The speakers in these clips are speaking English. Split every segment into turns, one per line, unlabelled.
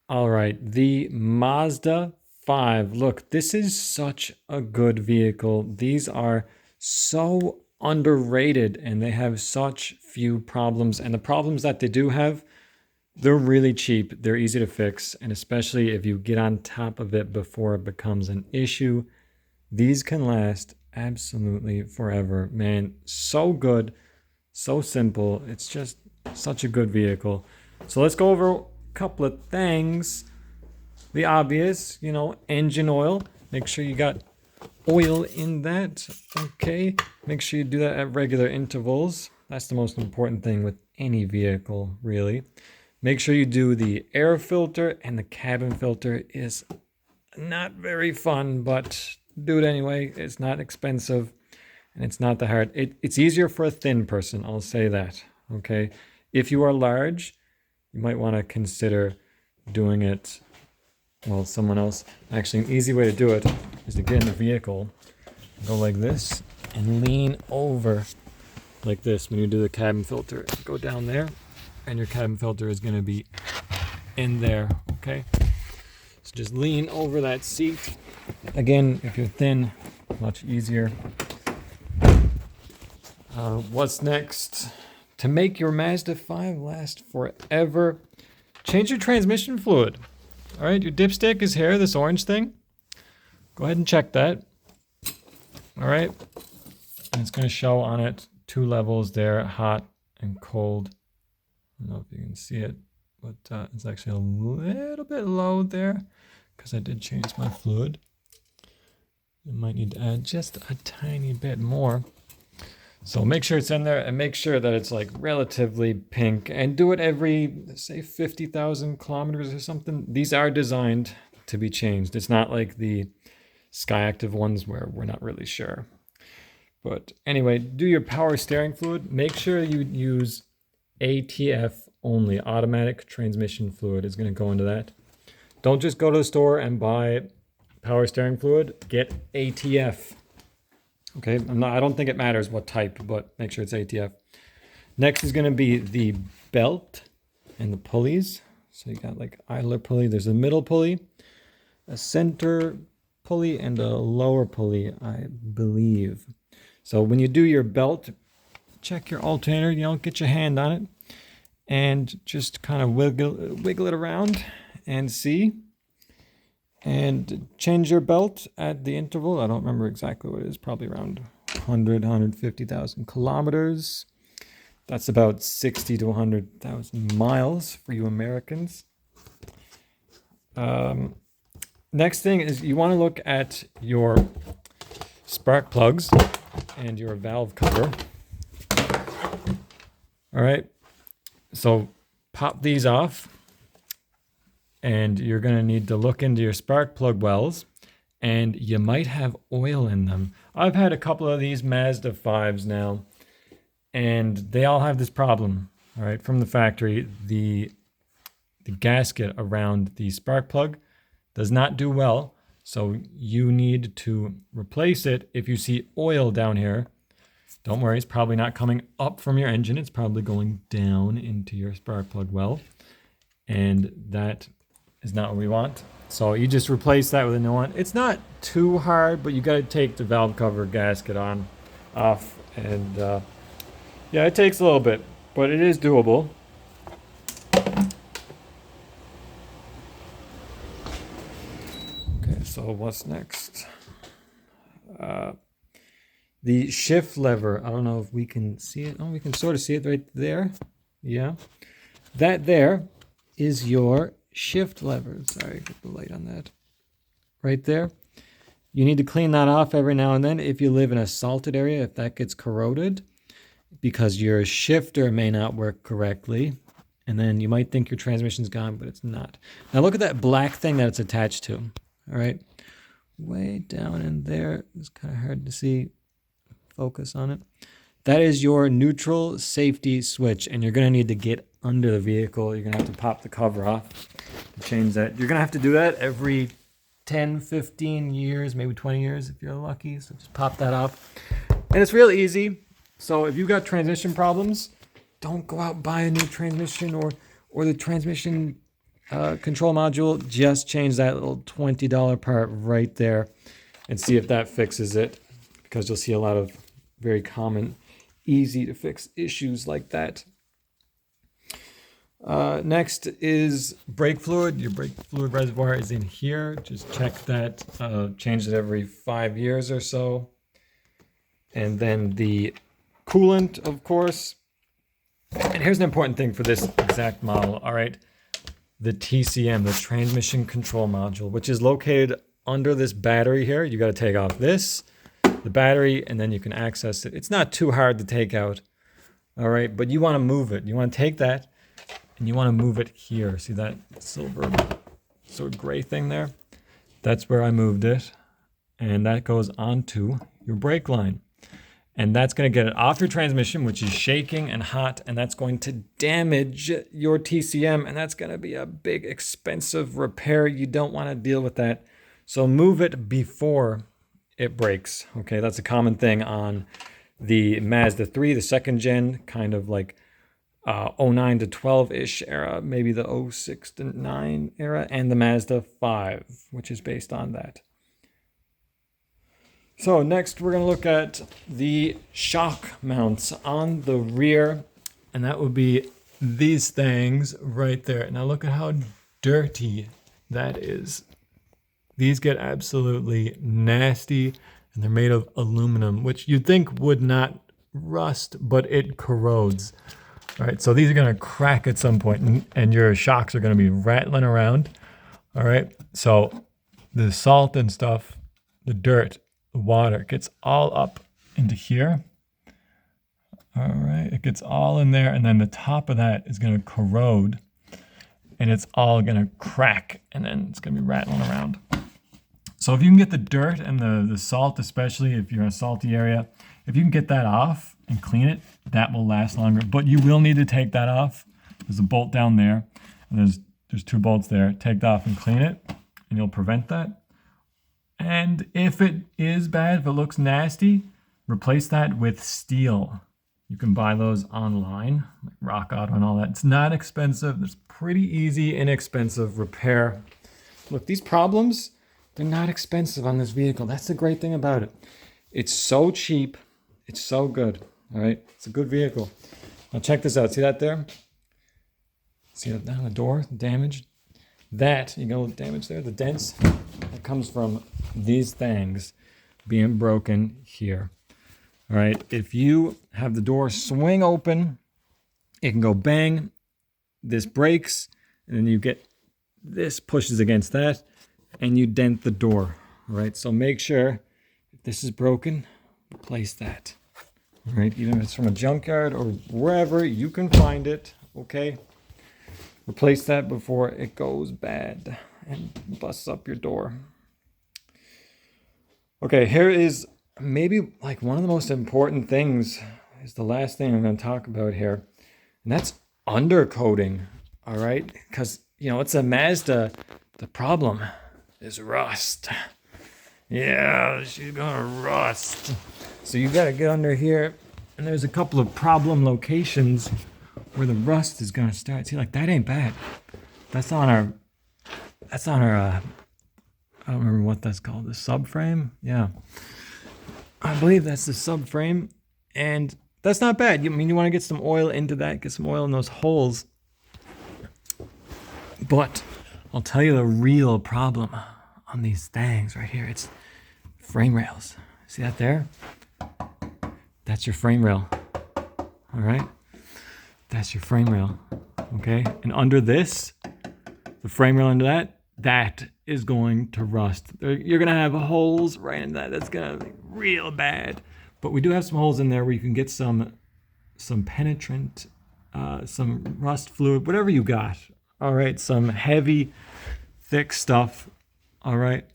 All right, the Mazda 5. Look, this is such a good vehicle. These are so underrated and they have such few problems. And the problems that they do have, they're really cheap. They're easy to fix. And especially if you get on top of it before it becomes an issue, these can last absolutely forever. Man, so good, so simple. It's just such a good vehicle. So let's go over a couple of things. The obvious, engine oil. Make sure you got oil in that. Okay. Make sure you do that at regular intervals. That's the most important thing with any vehicle, really. Make sure you do the air filter, and the cabin filter is not very fun, but do it anyway. It's not expensive and it's not that hard. It's easier for a thin person, I'll say that. Okay. If you are large, you might want to consider doing it, well, someone else. Actually, an easy way to do it is to get in the vehicle, go like this, and lean over like this when you do the cabin filter. Go down there, and your cabin filter is going to be in there, okay? So just lean over that seat. Again, if you're thin, much easier. What's next? To make your Mazda 5 last forever, change your transmission fluid. All right, your dipstick is here, this orange thing. Go ahead and check that. All right, and it's going to show on it 2 levels there, hot and cold. I don't know if you can see it, but it's actually a little bit low there because I did change my fluid. I might need to add just a tiny bit more. So make sure it's in there and make sure that it's like relatively pink, and do it every, say, 50,000 kilometers or something. These are designed to be changed. It's not like the Skyactiv ones where we're not really sure. But anyway, do your power steering fluid. Make sure you use ATF only. Automatic transmission fluid is going to go into that. Don't just go to the store and buy power steering fluid. Get ATF. Okay, I don't think it matters what type, but make sure it's ATF. Next is going to be the belt and the pulleys. So you got like idler pulley. There's a middle pulley, a center pulley, and a lower pulley, I believe. So when you do your belt, check your alternator. Get your hand on it and just kind of wiggle it around and see. And change your belt at the interval. I don't remember exactly what it is. Probably around 150,000 kilometers. That's about 60 to 100,000 miles for you Americans. Next thing is you want to look at your spark plugs and your valve cover. All right. So pop these off. And you're going to need to look into your spark plug wells, and you might have oil in them. I've had a couple of these Mazda 5s now, and they all have this problem. All right, from the factory, the gasket around the spark plug does not do well, so you need to replace it. If you see oil down here, don't worry, it's probably not coming up from your engine. It's probably going down into your spark plug well, and that is not what we want. So you just replace that with a new one. It's not too hard, but you got to take the valve cover gasket off, and yeah, it takes a little bit, but it is doable. Okay, so what's next? The shift lever. I don't know if we can see it. Oh, we can sort of see it right there. Yeah, that there is your shift lever. Sorry, get the light on that. Right there. You need to clean that off every now and then if you live in a salted area, if that gets corroded, because your shifter may not work correctly. And then you might think your transmission's gone, but it's not. Now look at that black thing that it's attached to. All right. Way down in there. It's kind of hard to see. Focus on it. That is your neutral safety switch, and you're going to need to get under the vehicle. You're going to have to pop the cover off to change that. You're going to have to do that every 10, 15 years, maybe 20 years if you're lucky. So just pop that off. And it's real easy. So if you've got transmission problems, don't go out and buy a new transmission, or the transmission control module, just change that little $20 part right there and see if that fixes it, because you'll see a lot of very common, easy to fix issues like that. Next is brake fluid. Your brake fluid reservoir is in here. Just check that, change it every 5 years or so. And then the coolant, of course. And here's an important thing for this exact model, all right? The TCM, the transmission control module, which is located under this battery here. You got to take off this, the battery, and then you can access it. It's not too hard to take out, all right? But you want to move it. You want to take that and you want to move it here. See that silver sort of gray thing there? That's where I moved it. And that goes onto your brake line. And that's going to get it off your transmission, which is shaking and hot, and that's going to damage your TCM, and that's going to be a big, expensive repair. You don't want to deal with that. So move it before it breaks. Okay, that's a common thing on the Mazda 3, the second gen, kind of like 09 to 12-ish era, maybe the 06 to 9 era, and the Mazda 5, which is based on that. So next we're going to look at the shock mounts on the rear, and that would be these things right there. Now look at how dirty that is. These get absolutely nasty, and they're made of aluminum, which you'd think would not rust, but it corrodes. All right, so these are going to crack at some point, and your shocks are going to be rattling around. All right, so the salt and stuff, the dirt, the water gets all up into here. All right, it gets all in there, and then the top of that is going to corrode, and it's all going to crack, and then it's going to be rattling around. So if you can get the dirt and the salt, especially if you're in a salty area, if you can get that off and clean it, that will last longer. But you will need to take that off. There's a bolt down there, and there's 2 bolts there. Take that off and clean it, and you'll prevent that. And if it is bad, if it looks nasty, replace that with steel. You can buy those online, like Rock Auto and all that. It's not expensive. It's pretty easy, inexpensive repair. Look, these problems, they're not expensive on this vehicle. That's the great thing about it. It's so cheap. It's so good. All right. It's a good vehicle. Now check this out. See that there? See that down the door, damaged? That, you got a little damage there, the dents, that comes from these things being broken here. All right, if you have the door swing open, it can go bang, this breaks, and then you get this pushes against that, and you dent the door. All right, so make sure if this is broken, replace that. All right, even if it's from a junkyard or wherever you can find it, okay? Replace that before it goes bad and busts up your door. Okay, here is maybe like one of the most important things, is the last thing I'm going to talk about here. And that's undercoating, all right? Because, you know, it's a Mazda. The problem is rust. Yeah, she's going to rust. So you got to get under here. And there's a couple of problem locations where the rust is going to start. See, like, that ain't bad. That's on our, I don't remember what that's called, the subframe? Yeah. I believe that's the subframe, and that's not bad. You want to get some oil into that, get some oil in those holes. But I'll tell you the real problem on these things right here. It's frame rails. See that there? That's your frame rail. All right? That's your frame rail, okay? And under this, the frame rail under that is going to rust. You're gonna have holes right in that. That's gonna be real bad. But we do have some holes in there where you can get some penetrant, some rust fluid, whatever you got. All right, some heavy, thick stuff. All right,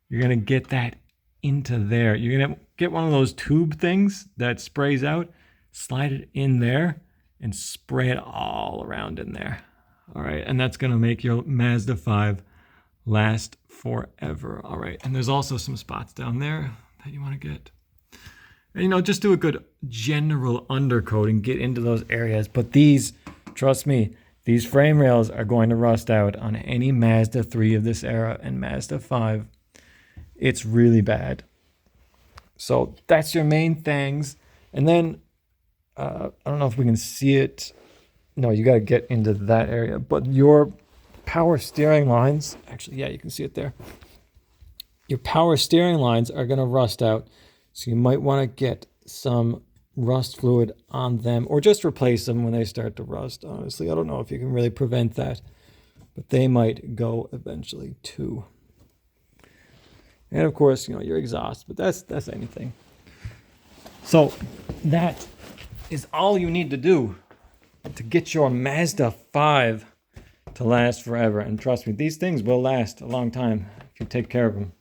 you're gonna get that into there. You're gonna get one of those tube things that sprays out, slide it in there, and spray it all around in there. All right, and that's gonna make your Mazda 5 last forever. All right, and there's also some spots down there that you wanna get. And, you know, just do a good general undercoating, get into those areas. But these, trust me, These frame rails are going to rust out on any Mazda 3 of this era and Mazda 5. It's really bad. So that's your main things. And then, I don't know if we can see it. No, you got to get into that area. But your power steering lines, actually, yeah, you can see it there. Your power steering lines are going to rust out. So you might want to get some rust fluid on them or just replace them when they start to rust. Honestly, I don't know if you can really prevent that, but they might go eventually too. And of course, your exhaust, but that's anything. So that is all you need to do to get your Mazda 5 to last forever. And trust me, these things will last a long time if you take care of them.